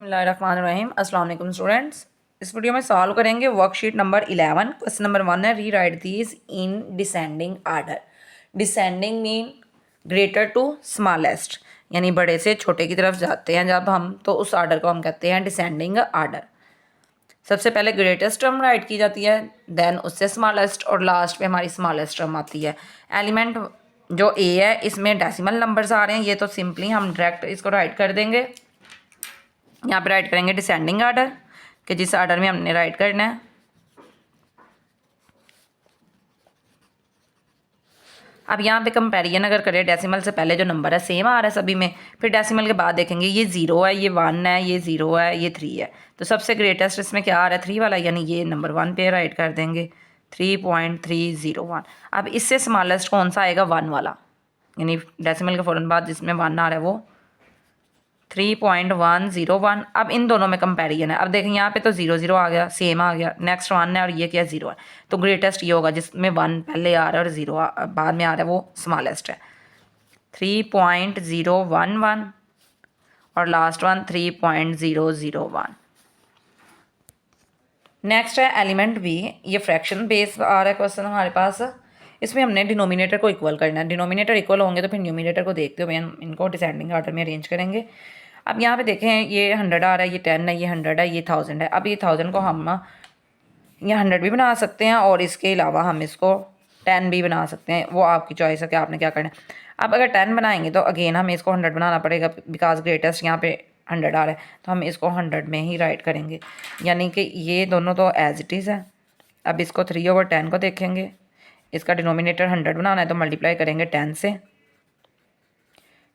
बिस्मिल्लाहिर्रहमानिर्रहीम। अस्सलाम वालेकुम स्टूडेंट्स। इस वीडियो में सॉल्व करेंगे वर्कशीट नंबर 11। क्वेश्चन नंबर 1 है rewrite these in descending order. Descending mean greater to smallest, यानी बड़े से छोटे की तरफ जाते हैं जब हम, तो उस आर्डर को हम कहते हैं डिसेंडिंग आर्डर। सबसे पहले ग्रेटेस्ट टर्म राइट की जाती है, देन उससे स्मॉलेस्ट, और लास्ट पे हमारी स्मॉलेस्ट टर्म आती है। एलिमेंट जो ए है इसमें डेसिमल नंबर्स आ रहे हैं, ये तो सिंपली हम डायरेक्ट इसको राइट कर देंगे। यहाँ पे राइट करेंगे डिसेंडिंग आर्डर कि जिस आर्डर में हमने राइट करना है। अब यहाँ पे कंपैरिजन अगर करें, डेसिमल से पहले जो नंबर है सेम आ रहा है सभी में, फिर डेसिमल के बाद देखेंगे ये 0 है, ये 1 है, ये 0 है, ये 3 है, तो सबसे ग्रेटेस्ट इसमें क्या आ रहा है 3 वाला, यानी ये नंबर 1 पे राइट कर देंगे 3.301। अब इससे स्मॉलेस्ट कौन सा आएगा 1 वाला, यानी डेसिमल के फ़ौरन बाद जिसमें 1 आ रहा है वो 3.101। अब इन दोनों में कंपैरिजन है। अब देखें यहाँ पे तो 0 आ गया, सेम आ गया, नेक्स्ट 1 है और ये क्या 0 है, तो ग्रेटेस्ट ये होगा जिसमें 1 पहले आ रहा है और 0 बाद में आ रहा है, वो स्मॉलेस्ट है 3.011 और लास्ट वन 3.001। नेक्स्ट है एलिमेंट बी, ये फ्रैक्शन बेस आ रहा है क्वेश्चन हमारे पास। इसमें हमने डिनोमिनेटर को इक्वल करना है। डिनोमिनेटर इक्वल होंगे तो फिर न्यूमिनेटर को देखते हुए हम इनको डिसेंडिंग ऑर्डर में अरेंज करेंगे। अब यहाँ पे देखें ये 100 आ रहा है, ये 10 है, ये 100 है, ये 1000 है। अब ये 1000 को हम ये 100 भी बना सकते हैं और इसके अलावा हम इसको 10 भी बना सकते हैं, वो आपकी चॉइस है कि आपने क्या करना है। अब अगर 10 बनाएंगे तो अगेन हमें इसको 100 बनाना पड़ेगा, बिकॉज ग्रेटेस्ट यहाँ पे 100 आ रहा है, तो हम इसको 100 में ही राइट करेंगे, यानी कि ये दोनों तो एज इट इज़ है। अब इसको 3/10 को देखेंगे, इसका डिनोमिनेटर 100 बनाना है तो मल्टीप्लाई करेंगे 10 से,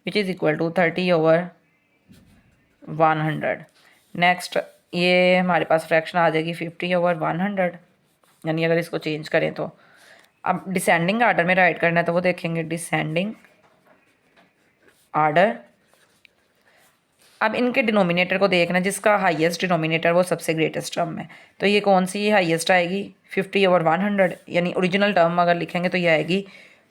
which is equal to 30/100। Next ये हमारे पास फ्रैक्शन आ जाएगी 50/100, यानी अगर इसको चेंज करें तो। अब डिसेंडिंग आर्डर में राइट करना है तो वो देखेंगे डिसेंडिंग आर्डर। अब इनके डिनोमिनेटर को देखना, जिसका हाईएस्ट डिनोमिनेटर वो सबसे ग्रेटेस्ट टर्म है, तो ये कौन सी हाईएस्ट आएगी 50/100, यानी ओरिजिनल टर्म अगर लिखेंगे तो ये आएगी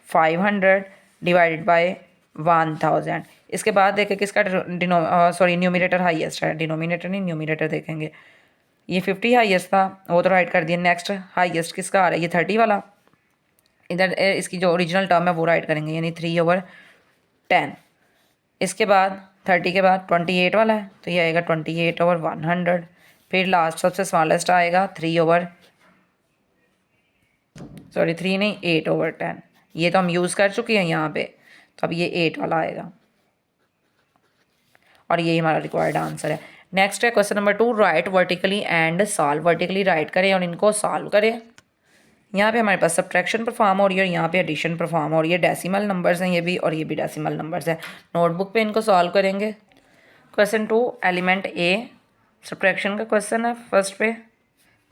500 डिवाइडेड बाय 1000। इसके बाद देखें किसका न्यूमिनेटर हाईएस्ट है, डिनोमिनेटर नहीं न्यूमिनेटर देखेंगे। ये 50 हाईएस्ट था, वो तो राइट कर दिया। नेक्स्ट हाईएस्ट किसका आ रहा है, ये 30 वाला, इधर इसकी जो ओरिजिनल टर्म है वो राइट करेंगे, यानी 3/10। इसके बाद 30 के बाद 28 वाला है, तो ये आएगा 28/100। फिर लास्ट सबसे स्मॉलेस्ट आएगा 8/10। ये तो हम यूज़ कर चुके हैं यहाँ पे, तो अब ये 8 वाला आएगा और यही हमारा रिक्वायर्ड आंसर है। नेक्स्ट है question number 2, right vertically and solve. Vertically right करें और इनको सॉल्व करें। यहाँ पे हमारे पास सब्ट्रैक्शन परफॉर्म हो रही है और यहाँ पे एडिशन परफॉर्म हो रही है। डेसिमल नंबर्स हैं ये भी और ये भी डेसिमल नंबर्स हैं। नोटबुक पे इनको सॉल्व करेंगे। क्वेश्चन 2 एलिमेंट ए, सब्ट्रैक्शन का क्वेश्चन है। फर्स्ट पे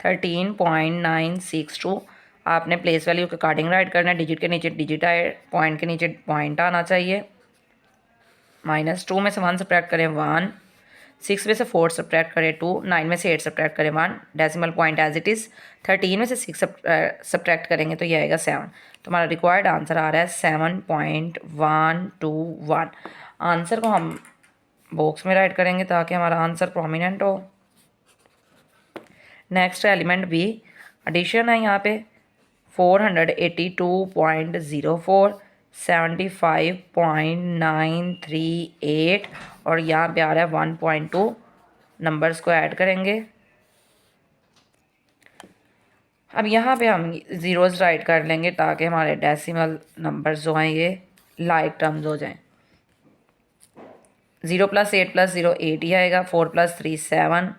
13.962 आपने प्लेस वैल्यू के अकॉर्डिंग राइट करना है। डिजिट के नीचे डिजिट आए, पॉइंट के नीचे पॉइंट आना चाहिए। -2 में से 1 सब्ट्रैक्ट करें 1, 6 में से 4 सब्ट्रैक्ट करें 2, 9 में से 8 सब्ट्रैक्ट करें 1, decimal point as it is. 13 में से 6 सब्ट्रैक्ट करेंगे तो ये आएगा 7। तो हमारा रिक्वायर्ड आंसर आ रहा है 7.121। आंसर को हम बॉक्स में राइट करेंगे ताकि हमारा आंसर प्रोमिनेंट हो। नेक्स्ट एलिमेंट बी, एडिशन है यहाँ पे 482.04, 75.938 और यहाँ पे आ रहा है 1.2। नंबर्स को ऐड करेंगे। अब यहाँ पे हम ज़ीरोज़ राइट कर लेंगे ताकि हमारे डेसिमल नंबर्स जो हैं ये लाइक टर्म्स हो जाएं। 0 + 8 + 0 8 ही आएगा। 4 + 3 7,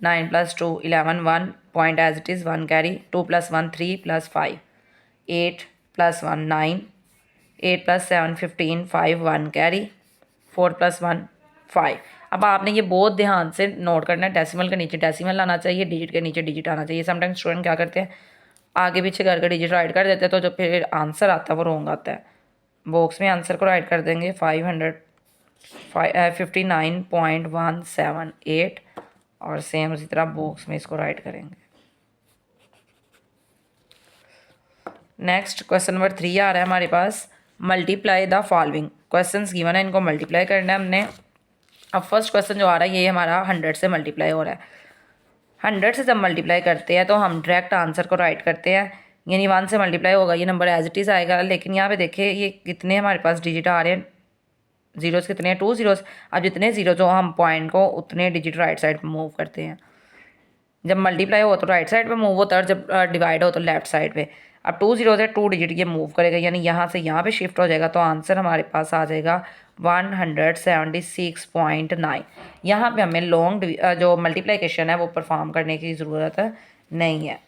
9 + 2 11, 1 point as it is 1 carry, 2 + 1 3 + 5 8 + 1 9, 8 + 7 15 5 1 carry, 4 + 1 5। अब आपने ये बहुत ध्यान से नोट करना है, डेसिमल के नीचे डेसिमल आना चाहिए, डिजिट के नीचे डिजिट आना चाहिए। समटाइम्स स्टूडेंट क्या करते हैं आगे पीछे करके डिजिट राइट कर देते हैं, तो जब फिर आंसर आता है वो रॉन्ग आता है। बॉक्स में आंसर को राइट कर देंगे 59.178 और सेम उसी तरह बॉक्स में इसको राइट करेंगे। नेक्स्ट क्वेश्चन नंबर 3 आ रहा है हमारे पास, multiply the following. Questions given है, इनको मल्टीप्लाई करना है हमने। अब फर्स्ट क्वेश्चन जो आ रहा है ये हमारा 100 से मल्टीप्लाई हो रहा है। 100 से जब मल्टीप्लाई करते हैं तो हम डायरेक्ट आंसर को राइट करते हैं, यानी 1 से मल्टीप्लाई होगा, ये नंबर एज इट इज़ आएगा। लेकिन यहाँ पे देखिए ये कितने हमारे पास डिजिट आ रहे हैं, जीरोज़ कितने हैं, 2 जीरोज़। अब जितने जीरोज़ हो हम पॉइंट को उतने डिजिट राइट साइड पे मूव करते हैं। जब मल्टीप्लाई हो तो राइट साइड पे मूव होता है, और जब डिवाइड हो तो लेफ्ट साइड पे। अब 2 जीरो से 2 डिजिट ये मूव करेगा, यानी यहाँ से यहाँ पे शिफ्ट हो जाएगा, तो आंसर हमारे पास आ जाएगा 176.9। यहाँ पे हमें लॉन्ग जो मल्टीप्लिकेशन है वो परफॉर्म करने की ज़रूरत नहीं है,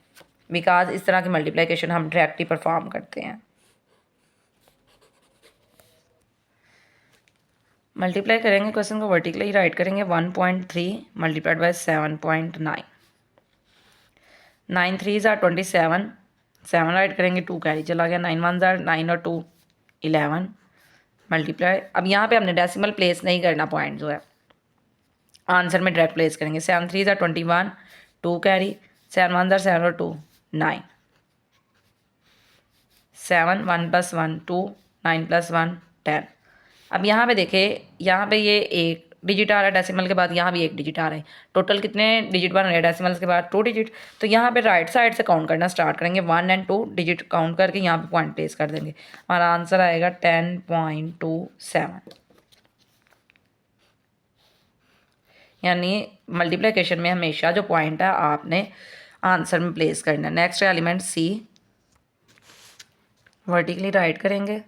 बिकॉज इस तरह की मल्टीप्लिकेशन हम डायरेक्ट ही परफॉर्म करते हैं। मल्टीप्लाई करेंगे, क्वेश्चन को वर्टिकली राइट करेंगे, 1.3 मल्टीप्लाइड बाय 7.9। 9 3 ज़ार 27, 7 राइट करेंगे, 2 कैरी चला गया, 9 1 ज़ार 9 और 2 11 मल्टीप्लाई। अब यहाँ पे हमने डेसिमल प्लेस नहीं करना, पॉइंट जो है आंसर में डायरेक्ट प्लेस करेंगे। 7 3 ज़ार 21, 2 कैरी, 7 1 ज़ार 7 और 2 9, 7 1 + 1 2, 9 + 1 10। अब यहाँ पे देखें, यहाँ पे ये एक डिजिट आ रहा है डेसिमल के बाद, यहाँ भी एक डिजिट आ रहा है। टोटल कितने डिजिट बन रहे हैं डेसिमल्स के बाद, 2 डिजिट। तो यहाँ पे राइट साइड से काउंट करना स्टार्ट करेंगे, 1 और 2 डिजिट काउंट करके यहाँ पे पॉइंट प्लेस कर देंगे। हमारा आंसर आएगा 10.27। यानी मल्टीप्लिकेशन में हमेशा जो पॉइंट है आपने आंसर में प्लेस करना है। नेक्स्ट एलिमेंट सी, वर्टिकली राइट करेंगे,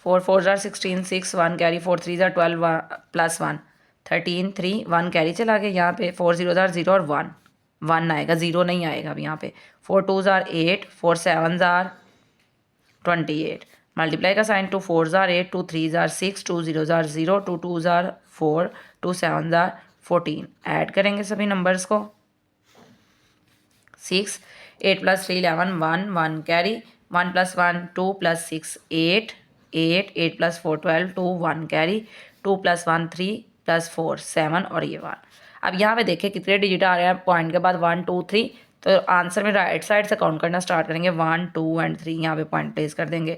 4 4 ज़ार 16, 6 1 कैरी, 4 3 ज़ार 12 + 1 13 3 1 कैरी चला गया। यहाँ पे 4 0 ज़ार 0 और 1 1 आएगा, 0 नहीं आएगा अब यहाँ पे। 4 2 ज़ार 8, 4 7 ज़ार 28। मल्टीप्लाई का साइन, 2 4 ज़ार 8, 2 3 ज़ार 6, 2 0 ज़ार 0, 2 2 ज़ार 4, 2 7 ज़ार 14। ऐड करेंगे सभी नंबर्स को, 6 8 + 3 11 1 1 कैरी, 1 + 1 2 + 6 8 8 8 + 4 12 2 1 कैरी, 2 + 1 3 + 4 7 और ये 1। अब यहाँ पे देखिए कितने डिजिट आ रहे हैं पॉइंट के बाद, 1 2 3। तो आंसर में राइट साइड से काउंट करना स्टार्ट करेंगे, 1 2 और 3 यहाँ पे पॉइंट प्लेस कर देंगे।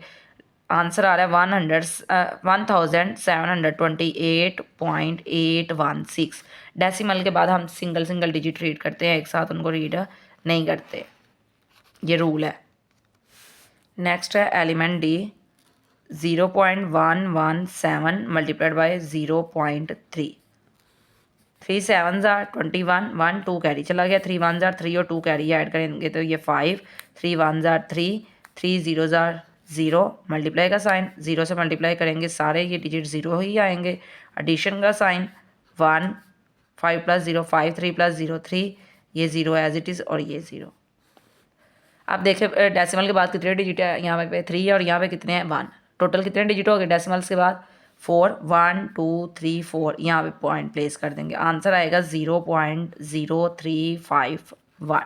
आंसर आ रहा है 1728.816। डेसिमल के बाद हम सिंगल सिंगल डिजिट रीड करते हैं, एक साथ उनको रीड नहीं करते, ये रूल है। नेक्स्ट है एलिमेंट डी, 0.117 मल्टीप्लाइड बाय 0.3। 3 7 ज़ार 21, 1 2 कैरी चला गया, 3 1 ज़ार 3 और 2 कैरी ऐड करेंगे तो ये 5, 3 1 ज़ार 3, 3 0 ज़ार 0। मल्टीप्लाई का साइन, 0 से मल्टीप्लाई करेंगे सारे ये डिजिट 0 ही आएंगे। एडिशन का साइन, 1 5 + 0 5, 3 + 0 3, ये 0 एज इट इज़ और ये 0। अब देखिए डेसिमल के बाद कितने डिजिट है, यहाँ पे 3 है और यहाँ पे कितने हैं, 1। टोटल कितने डिजिट हो गए डेसिमल्स के बाद, 4 1 2 3 4। यहाँ पे पॉइंट प्लेस कर देंगे, आंसर आएगा 0.0351।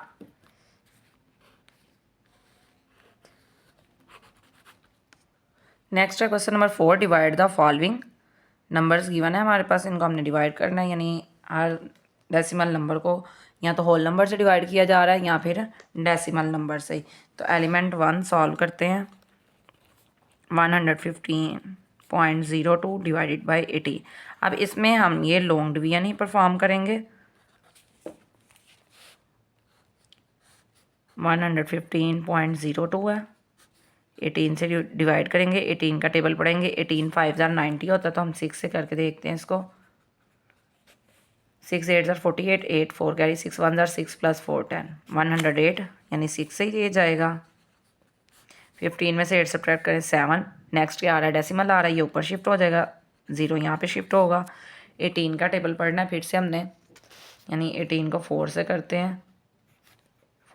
नेक्स्ट है question number 4, divide the following numbers given है हमारे पास, इनको हमने डिवाइड करना है, यानी हर डेसिमल नंबर को या तो होल नंबर से डिवाइड किया जा रहा है या फिर डेसिमल नंबर से। तो एलिमेंट 1 सॉल्व करते हैं, 115.02 डिवाइडेड बाय 80। अब इसमें हम ये लॉन्ग डिवीजन ही परफॉर्म करेंगे, 115.02 है, 18 से डिवाइड करेंगे, 18 का टेबल पढ़ेंगे, 18 5 ज़ार 90 होता है, तो हम 6 से करके देखते हैं इसको। 6 8 ज़ार 48, 8 4 कैरी, 6 1 ज़ार 6 + 4 10, 108, यानी 6 से ही ये जाएगा। 15 में से 8 सब्ट्रैक्ट करें 7। नेक्स्ट क्या आ रहा है, डेसिमल आ रहा है, ये ऊपर शिफ्ट हो जाएगा, 0 यहाँ पे शिफ्ट होगा। 18 का टेबल पढ़ना है फिर से हमने, यानी 18 को 4 से करते हैं,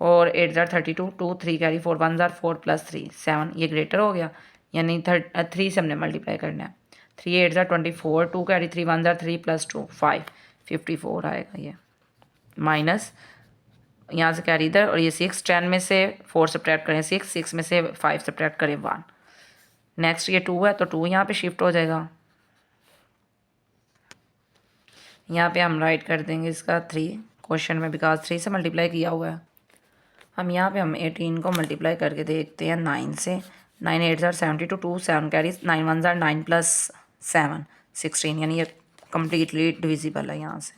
4 8 ज़ार 32, 2 3 कैरी, 4 1 ज़ार 4 + 3 7, ये ग्रेटर हो गया, यानी 3 से हमने मल्टीप्लाई करना है। 3 8 ज़ार 24, 2 कैरी, 3 1 ज़ार 3 + 2 5, 54 आएगा ये। माइनस यहाँ से कैरी इधर, और ये 6, 10 में से 4 सब्ट्रैक्ट करें 6, 6 में से 5 सब्ट्रैक्ट करें 1। नेक्स्ट ये 2 है तो 2 यहाँ पे शिफ्ट हो जाएगा, यहाँ पे हम राइट कर देंगे इसका 3 क्वेश्चन में, बिकॉज 3 से मल्टीप्लाई किया हुआ है। हम यहाँ पे हम 18 को मल्टीप्लाई करके देखते हैं 9 से। 9 8 ज़ार 72, 2 7 कैरीज, 9 1 ज़ार 9 प्लस 7 16, यानी ये कम्प्लीटली डिविजिबल है। यहाँ से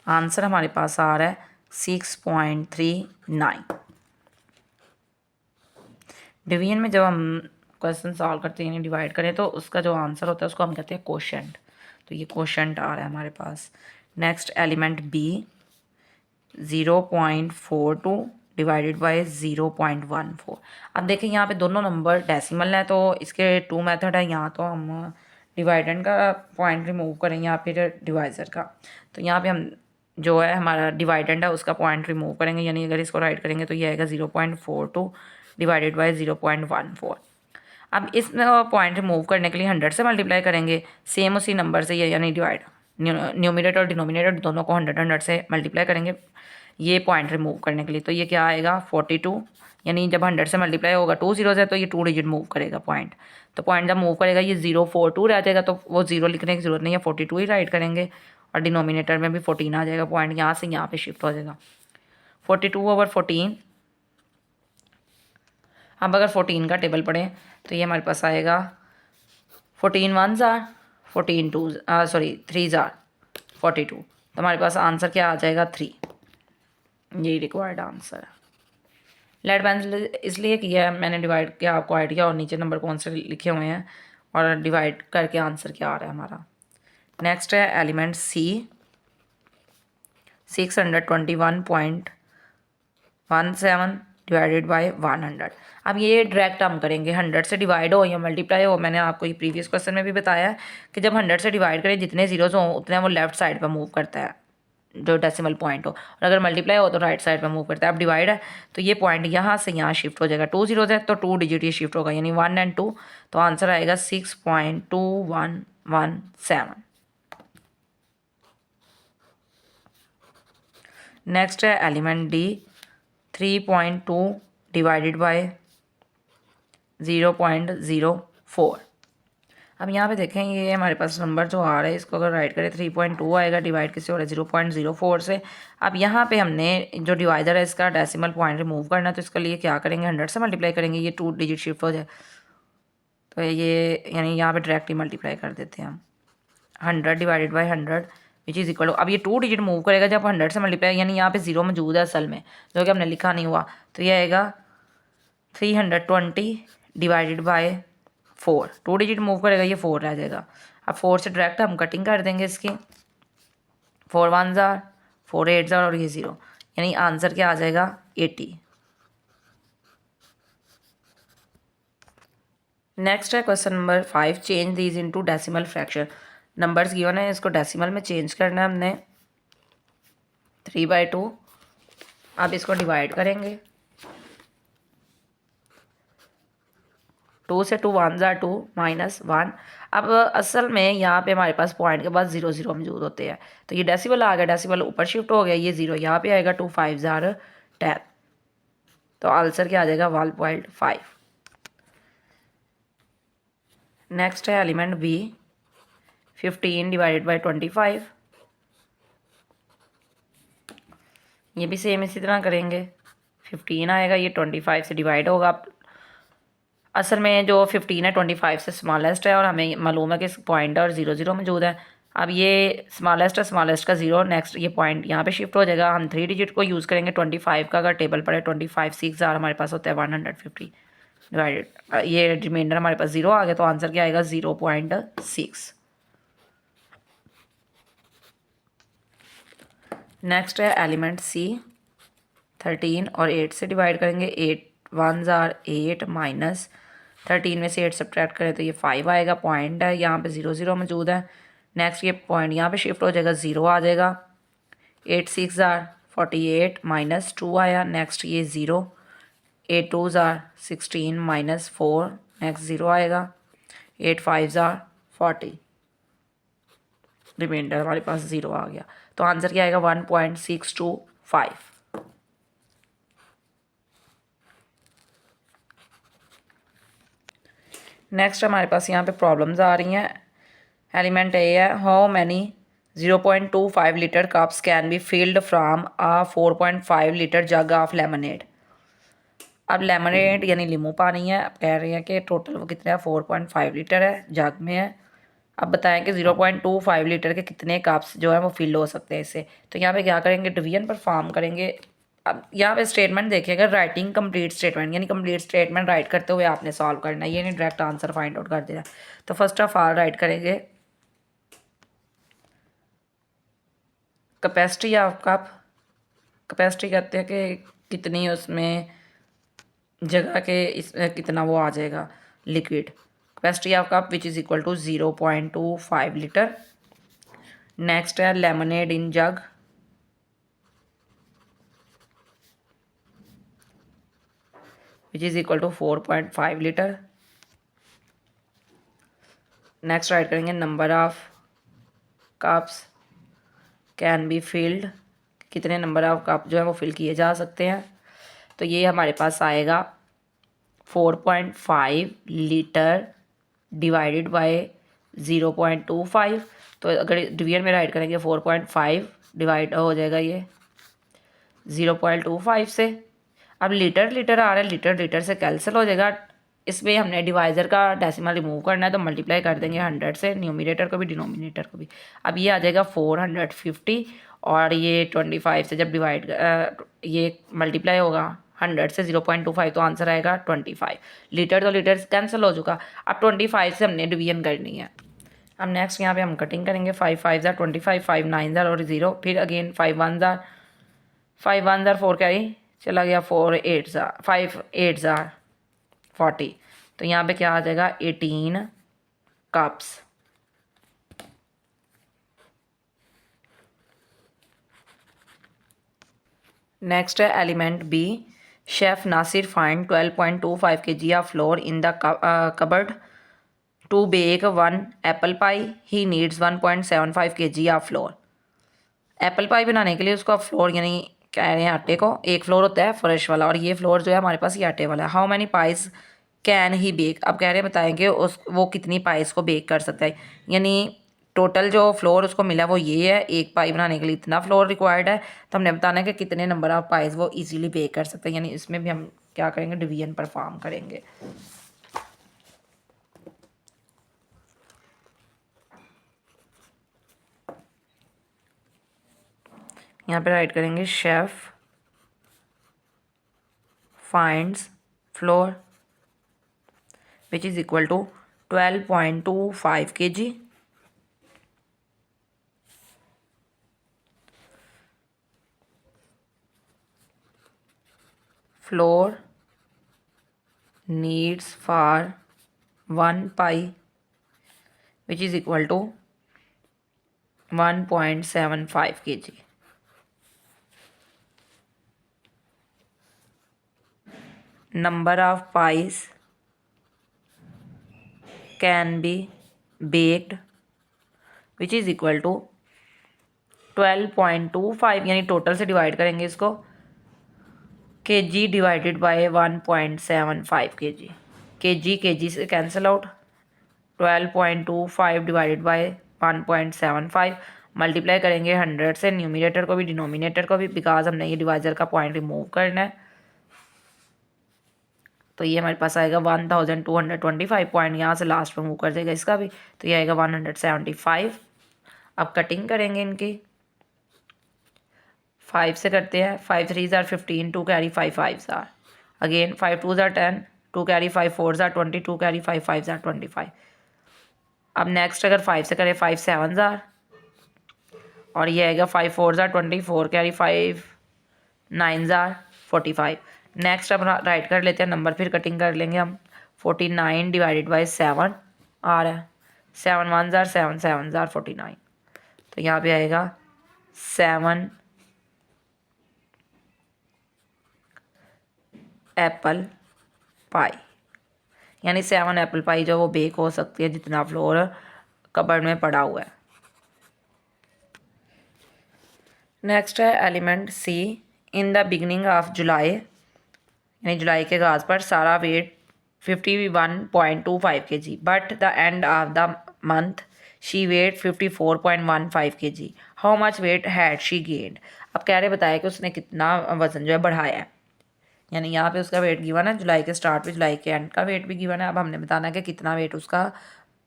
आंसर हमारे पास आ रहा है 6.39। डिवीजन में जब हम क्वेश्चन सॉल्व करते हैं यानी डिवाइड करें तो उसका जो आंसर होता है उसको हम कहते हैं कोशेंट। तो ये कोशेंट आ रहा है हमारे पास। Next element B 0.42 divided by 0.14। अब देखें यहाँ पे दोनों नंबर डेसिमल है तो इसके टू मेथड है। यहाँ तो हम डिवाइडेंड का पॉइंट रिमूव करेंगे या फिर डिवाइज़र का। तो यहाँ पे हम जो है हमारा डिवाइडेंड है उसका पॉइंट रिमूव करेंगे, यानी अगर इसको राइट करेंगे तो ये आएगा 0.42 डिवाइडेड बाय 0.14। अब इस पॉइंट रिमूव करने के लिए 100 से मल्टीप्लाई करेंगे सेम उसी नंबर से, ये यानी डिवाइड न्यूमिनेटर और डिनोमिनेटर दोनों को 100 से मल्टीप्लाई करेंगे ये पॉइंट रिमूव करने के लिए। तो ये क्या आएगा 42, यानी जब 100 से मल्टीप्लाई होगा 2 ज़ीरोज़ है तो ये 2 डिजिट मूव करेगा पॉइंट। तो पॉइंट जब मूव करेगा ये 042 रह जाएगा, तो वो 0 लिखने की ज़रूरत नहीं है, 42 ही राइट करेंगे और डिनोमिनेटर में भी 14 आ जाएगा। पॉइंट यहाँ से यहाँ पे शिफ्ट हो जाएगा 42/14। अब अगर 14 का टेबल पढ़ें तो ये हमारे पास आएगा 14 1 ज़ार 14 2 3 ज़ार 42। तो हमारे पास आंसर क्या आ जाएगा 3। यही रिक्वायर्ड आंसर है। लेड पेंसिल इसलिए किया है मैंने डिवाइड किया, आपको आइडिया और नीचे नंबर कौन से लिखे हुए हैं और डिवाइड करके आंसर क्या आ रहा है हमारा। नेक्स्ट है एलिमेंट सी 621.17 डिवाइडेड बाय 100। अब ये डायरेक्ट हम करेंगे 100 से डिवाइड हो या मल्टीप्लाई हो। मैंने आपको ये प्रीवियस क्वेश्चन में भी बताया है कि जब 100 से डिवाइड करें जितने जीरोज़ हों उतने वो लेफ्ट साइड पर मूव करता है जो डेसिमल पॉइंट हो, और अगर मल्टीप्लाई हो तो राइट साइड पर मूव करता है। अब डिवाइड है तो ये पॉइंट यहाँ से यहाँ शिफ्ट हो जाएगा। 2 ज़ीरोज़ है तो 2 डिजिट ये शिफ्ट होगा, यानी 1 और 2। तो आंसर आएगा 6.2117। नेक्स्ट है एलिमेंट डी 3.2 डिवाइडेड बाय 0.04। अब यहाँ पे देखें ये हमारे पास नंबर जो आ रहा है इसको अगर राइट करें 3.2 आएगा, डिवाइड किससे हो रहा है 0.04 से। अब यहाँ पे हमने जो डिवाइडर है इसका डेसिमल पॉइंट रिमूव करना है, तो इसके लिए क्या करेंगे 100 से मल्टीप्लाई करेंगे, ये 2 डिजिट शिफ्ट हो जाए तो ये यानी यहाँ पे डायरेक्ट ही मल्टीप्लाई कर देते हैं हम 100 divided by 100 which is equal to. अब ये 2 डिजिट मूव करेगा जब 100 से मल्टीप्लाई, यानी यहाँ पे 0 मौजूद है असल में जो कि हमने लिखा नहीं हुआ, तो ये आएगा 320 डिवाइडेड बाय 4। 2 डिजिट मूव करेगा ये 4 रह जाएगा। अब 4 से डायरेक्ट हम कटिंग कर देंगे इसकी, 4 1 ज़ार 4 8 ज़ार और ये 0, यानी आंसर क्या आ जाएगा 80। नेक्स्ट है question number 5, change these into decimal fraction. Numbers given है इसको डेसिमल में चेंज करना है हमने 3/2। अब इसको डिवाइड करेंगे 2 से 2 1 ज़ार 2 -1। अब असल में यहाँ पे हमारे पास पॉइंट के बाद 0 0 मौजूद होते हैं, तो ये डेसिमल आ गया, डेसिमल ऊपर शिफ्ट हो गया, ये 0 यहाँ पे आएगा 2 5 ज़ार 10। तो आंसर क्या आ जाएगा 1.5। नेक्स्ट है एलिमेंट बी 15 डिवाइडेड बाई 25। ये भी सेम इसी तरह करेंगे, 15 आएगा, ये 25 से डिवाइड होगा। असल में जो 15 है 25 से स्मॉलेस्ट है और हमें मालूम है कि पॉइंट और 0 0 मौजूद है। अब ये स्मॉलेस्ट है, स्मॉलेस्ट का 0, नेक्स्ट ये पॉइंट यहाँ पे शिफ्ट हो जाएगा। हम 3 डिजिट को यूज़ करेंगे 25 का, अगर टेबल पड़े 25 6 ज़ार हमारे पास होता है 150 डिवाइडेड, ये रिमाइंडर हमारे पास 0 आ गया, तो आंसर क्या आएगा 0.6। नेक्स्ट है एलिमेंट सी 13 और 8 से डिवाइड करेंगे। 8 1 ज़ार 8 माइनस 13 में से 8 सब्ट्रैक्ट करें तो ये 5 आएगा। पॉइंट है यहाँ पे 0 0 मौजूद है, नेक्स्ट ये पॉइंट यहाँ पे शिफ्ट हो जाएगा, 0 आ जाएगा। 8 6 ज़ार 48 -2 आया, नेक्स्ट ये 0। 8 2 ज़ार 16 -4, नेक्स्ट 0 आएगा। 8 5 ज़ार 40, रिमाइंडर हमारे पास 0 आ गया, तो आंसर क्या आएगा 1.625। नेक्स्ट हमारे पास यहाँ पे प्रॉब्लम्स आ रही हैं। एलिमेंट ए है, how many 0.25 litre cups can be filled from a 4.5 litre jug of lemonade. अब लेमनेड यानी लीमू पानी है, अब कह रहे हैं कि टोटल वो कितना है 4.5 लीटर है, जग में है। अब बताएं कि 0.25 लीटर के कितने कप्स जो है वो फिल हो सकते हैं इससे। तो यहाँ पे क्या करेंगे, डिवीजन परफॉर्म करेंगे। अब यहाँ पे स्टेटमेंट देखिएगा, राइटिंग कंप्लीट स्टेटमेंट, यानी कंप्लीट स्टेटमेंट राइट करते हुए आपने सॉल्व करना है, ये नहीं डायरेक्ट आंसर फाइंड आउट कर देना। तो फर्स्ट ऑफ ऑल राइट करेंगे कैपेसिटी ऑफ कप। कैपेसिटी कहते हैं कि कितनी उसमें जगह के इस कितना वो आ जाएगा liquid. Capacity of cup which is equal to 0.25 litre. Next है lemonade in jug, which is equal to 4.5 litre. Next write करेंगे number of cups can be filled, कितने नंबर ऑफ कप जो है वो फिल किए जा सकते हैं। तो ये हमारे पास आएगा 4.5 लीटर डिवाइडेड बाय 0.25। तो अगर डिवीजन में राइट करेंगे 4.5 डिवाइड हो जाएगा ये 0.25 से। अब लीटर लीटर आ रहा है, लीटर लीटर से कैंसिल हो जाएगा। इसमें हमने डिवाइज़र का डेसिमल रिमूव करना है, तो मल्टीप्लाई कर देंगे 100 से, न्यूमिनेटर को भी डिनोमिनेटर को भी। अब ये आ जाएगा 450 और ये 25 से जब डिवाइड ये मल्टीप्लाई होगा 100 से 0.25 तो आंसर आएगा 25 लीटर। तो लीटर कैंसिल हो चुका। अब 25 से हमने डिवीजन करनी है। अब नेक्स्ट यहाँ पे हम कटिंग करेंगे, 5 5 25, 5 9 और 0, फिर अगेन 5 1 4 कैरी चला गया, 4 8 5 8 40। तो यहाँ पे क्या आ जाएगा 18 कप्स। नेक्स्ट है element B, chef Nasir find 12.25 kg of flour in the cupboard to bake 1 apple pie, he needs 1.75 kg of flour. Apple pie बनाने के लिए उसको फ्लोर यानी कह रहे हैं आटे को, एक फ्लोर होता है फ्रेश वाला और ये फ्लोर जो है हमारे पास ये आटे वाला है। How many pies can he bake, अब कह रहे हैं बताएंगे उस वो कितनी पाइस को बेक कर सकता है, यानी टोटल जो फ्लोर उसको मिला वो ये है, एक पाई बनाने के लिए इतना फ्लोर रिक्वायर्ड है। तो हमने बताना है कि कितने नंबर ऑफ पाइस वो इजीली बेक कर सकते हैं, यानी इसमें भी हम क्या करेंगे डिवीजन परफॉर्म करेंगे। यहाँ पे राइट करेंगे chef finds flour which is equal to 12.25 kg flour needs for 1 pie which is equal to 1.75 kg. Number of pies can be baked which is equal to 12.25, यानी टोटल से divide करेंगे इसको, kg divided by 1.75 kg। kg से cancel out, 12.25 divided by 1.75 multiply करेंगे 100 से, numerator को भी denominator को भी, बिकॉज हमने ये डिवाइजर का पॉइंट रिमूव करना है। तो ये हमारे पास आएगा 1225 पॉइंट, यहाँ से लास्ट में मूव कर जाएगा इसका भी, तो ये आएगा 175। अब कटिंग करेंगे इनकी, 5 से करते हैं, 5 3s are 15, 2 carry 5 5s are again, 5 2s are 10, 2 carry 5 4s are 20, 2 carry 5 5s are 25। अब नेक्स्ट अगर 5 से करें 5 7s are और ये आएगा 5 4s are 20, 4 carry 5 9s are 45। Next अब राइट कर लेते हैं नंबर, फिर कटिंग कर लेंगे हम। 49 डिवाइडेड बाई 7 आ रहा है, 7 1s are 7 7s are 49। तो यहाँ पे आएगा 7 एप्पल पाई, यानी 7 एप्पल पाई जो वो बेक हो सकती है जितना फ्लोर कबर्ड में पड़ा हुआ है। नेक्स्ट है element C, in the beginning of July, यानी जुलाई के आगाज़ पर Sara weight 51.25 kg, but the end of the month she weight 54.15 kg। How much weight had she gained, अब कह रहे बताया कि उसने कितना वज़न जो है बढ़ाया है, यानी यहाँ पे उसका वेट गिवन है, जुलाई के स्टार्ट पे जुलाई के एंड का वेट भी गिवन है। अब हमने बताना है कि कितना वेट उसका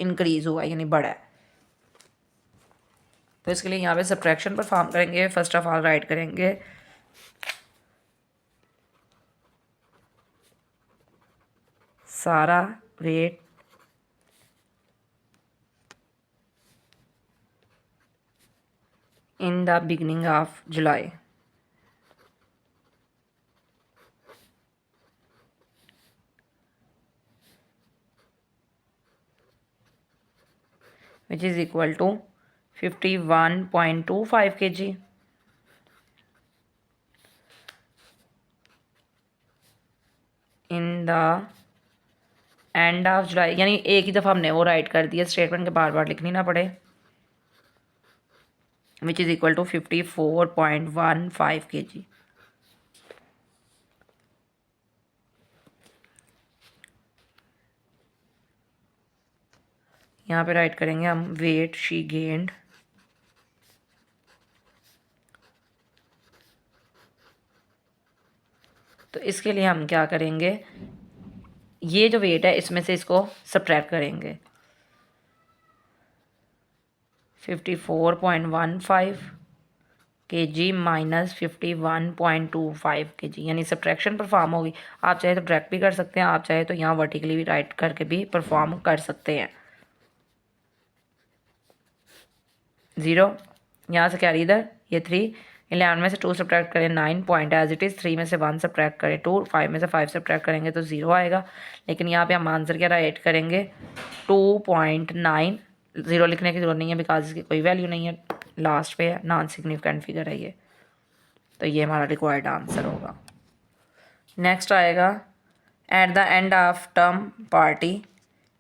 इंक्रीज़ हुआ यानी बढ़ा है। तो इसके लिए यहाँ पे सब्ट्रैक्शन परफॉर्म करेंगे। फर्स्ट ऑफ ऑल राइट करेंगे सारा wait in the beginning of July, which is equal to 51.25 kg. In the end of July, यानी एक ही दफ़ा हमने वो राइट कर दिया, स्टेटमेंट के बार बार लिखनी ना पड़े। Which is equal to 54.15 kg। यहाँ पे राइट करेंगे हम वेट शी गेंड तो इसके लिए हम क्या करेंगे, ये जो वेट है इसमें से इसको सब्ट्रैक्ट करेंगे। 54.15 kg माइनस 51.25 kg, यानी सब्ट्रैक्शन परफॉर्म होगी। आप चाहे तो डायरेक्ट भी कर सकते हैं, आप चाहे तो यहाँ वर्टिकली भी राइट करके भी परफॉर्म कर सकते हैं। 0 यहाँ से कैरी इधर, ये 3, 11 में से 2 सब्ट्रैक्ट करें 9 पॉइंट एज इट इज़, 3 में से 1 सब्ट्रैक्ट करें 2, 5 में से 5 सब्ट्रैक्ट करेंगे तो 0 आएगा। लेकिन यहाँ पे हम आंसर क्या राइट करेंगे 2.9। 0 लिखने की जरूरत नहीं है बिकॉज इसकी कोई वैल्यू नहीं है, लास्ट पे है, नॉन सिग्निफिकेंट फिगर है ये। तो ये हमारा रिक्वायर्ड आंसर होगा। नेक्स्ट आएगा at the end of term party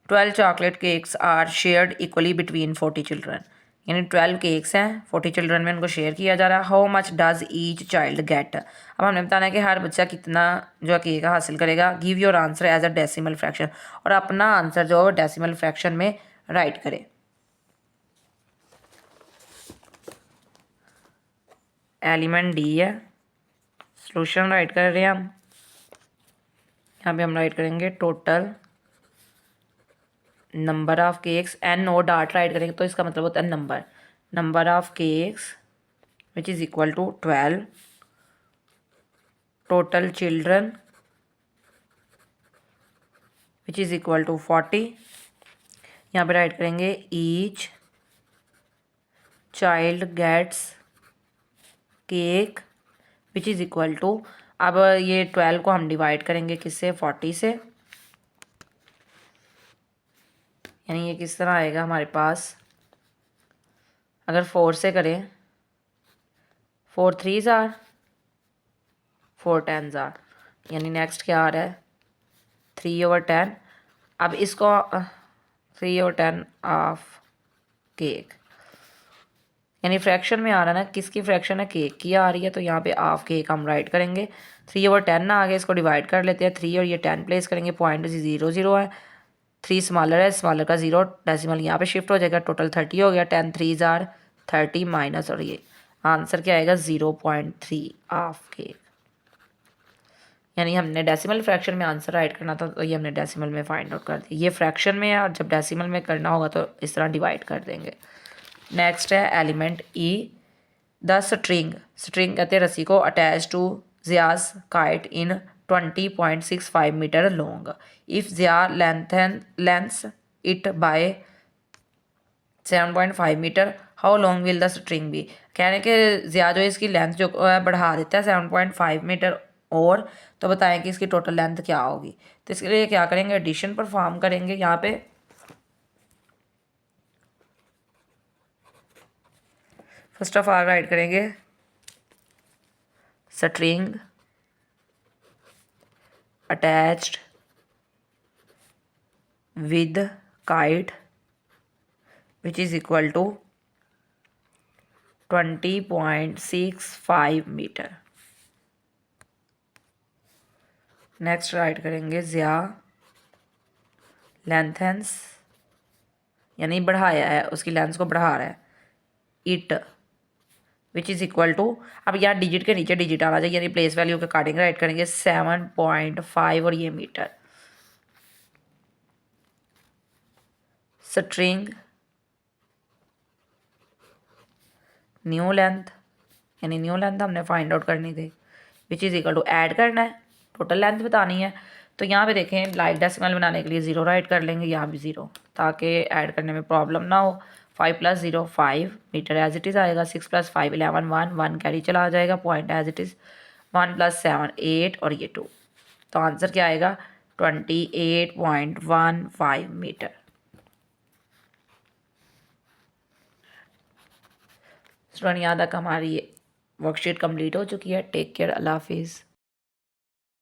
12 chocolate cakes are shared equally between 40 children, यानी 12 केक्स हैं, 40 चिल्ड्रन में उनको शेयर किया जा रहा है। How much does each child gate, अब हमने बताना है कि हर बच्चा कितना जो केक हासिल करेगा। Give your answer as a decimal fraction, और अपना आंसर जो है डेसिमल फ्रैक्शन में राइट करें। एलिमेंट डी है, सोल्यूशन राइट कर रहे हैं हम। यहाँ पे हम राइट करेंगे total number of cakes, N O dot write करेंगे तो इसका मतलब होता है number of cakes which is equal to 12, total children which is equal to 40। यहाँ पे राइट करेंगे each child gets cake which is equal to, अब ये 12 को हम डिवाइड करेंगे किससे 40 से, यानी ये किस तरह आएगा हमारे पास। अगर 4 से करें 4 3s आर 4 10s आर, यानी नेक्स्ट क्या आ रहा है 3/10। अब इसको 3/10 ऑफ केक, यानी फ्रैक्शन में आ रहा है ना, किसकी फ्रैक्शन है केक की आ रही है, तो यहाँ पे ऑफ केक हम राइट करेंगे। 3/10 ना आगे इसको डिवाइड कर लेते हैं, 3 और ये 10 प्लेस करेंगे, पॉइंट 0 0 है, 3 स्मॉलर है, स्मॉलर का 0 डेसिमल यहाँ पे शिफ्ट हो जाएगा, टोटल 30 हो गया। 10 3s आर 30 माइनस, और ये आंसर क्या आएगा 0.3 ऑफ केक, यानी हमने डेसिमल फ्रैक्शन में आंसर राइट करना था तो ये हमने डेसिमल में फाइंड आउट कर दिया। ये फ्रैक्शन में है और जब डेसिमल में करना होगा तो इस तरह डिवाइड कर देंगे। नेक्स्ट है एलिमेंट ई, द स्ट्रिंग कहते हैं रस्सी को, attach to Zia's kite in 20.65 metre long, if Zia lengths it by 7.5 metre, how long will the string be. कहने के ज़िया जो इसकी लेंथ जो है बढ़ा देता है 7.5 मीटर, और तो बताएं कि इसकी टोटल लेंथ क्या होगी। तो इसके लिए क्या करेंगे एडिशन परफॉर्म करेंगे। यहाँ पे फर्स्ट ऑफ ऑल राइट करेंगे string attached with kite which is equal to 20.65 metre. Next write करेंगे ज़िया लेंथेंस, यानी बढ़ाया है, उसकी लेंथ को बढ़ा रहा है, it which is equal to, अब यहाँ डिजिट के नीचे डिजिट आना चाहिए, यानी प्लेस वैल्यू के अकॉर्डिंग राइट करेंगे 7.5 और ये मीटर। स्ट्रिंग न्यू लेंथ, यानी न्यू लेंथ हमने फाइंड आउट करनी थी, which is equal to add करना है, टोटल लेंथ बतानी है। तो यहाँ पे देखें लाइक डेसिमल बनाने के लिए 0 राइट कर लेंगे, यहाँ भी 0, ताकि ऐड करने में प्रॉब्लम ना हो। 5 + 0 5 मीटर एज इट इज़ आएगा। 6 + 5 11 1 कैरी चला आ जाएगा, पॉइंट एज इट इज़। 1 + 7 8 और ये 2, तो आंसर क्या आएगा 28.15 मीटर। स्टूडेंट यहाँ तक हमारी वर्कशीट कंप्लीट हो चुकी है। टेक केयर, अल्लाह हाफिज़।